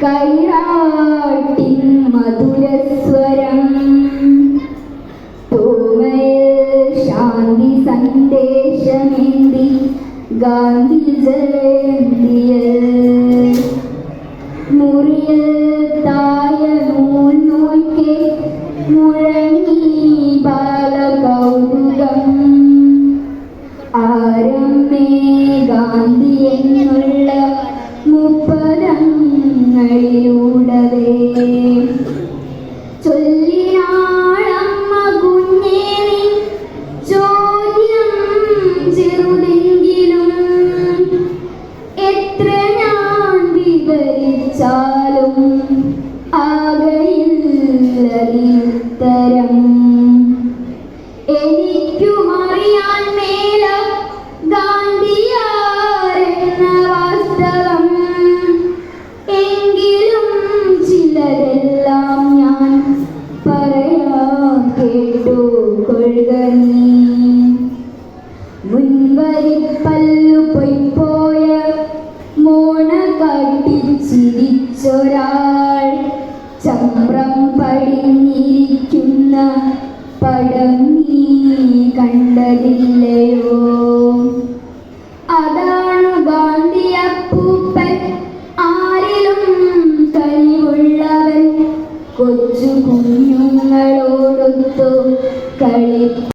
കൈറാട്ടിൻ മധുരസ്വരം തോമയിൽ ശാന്തി സന്ദേശമേന്തി ഗാന്ധി ജയന്തിയിൽ മുറിയിൽ തായ നൂൽ നോയ്ക്കെ മുഴങ്ങി ബാലകൗതുകം ആരമ്മേ ഗാന്ധി എന്നുള്ള മുപ്പതങ്ങളിലൂടവേ ചൊല്ലിനാളമ്മ കുഞ്ഞേറി ചോദ്യം ചെറുതെങ്കിലും എത്ര ഞാൻ വിവരിച്ചാലും ആകയില്ലതിനുത്തരം എനിക്കുമറിയാൻ മേല ഗാന്ധിയാരെന്ന വാസ്തവം എങ്കിലും ചിലരെല്ലാം ഞാൻ പറയാൻ കേട്ടുകൊള്ളുക നീ മുൻവരിപ്പല്ലു പൊയ്പോയ മോണ കാട്ടിച്ചിരിച്ചൊരാൾ ചമ്രം പടിഞ്ഞിരിക്കുന്ന പടം നീ കണ്ടതില്ലയോ അതാണ് ഗാന്ധി അപ്പൂപ്പൻ ആരിലും കഴിവുള്ളവൻ കൊച്ചു കുഞ്ഞുങ്ങളോടൊത്തു കളി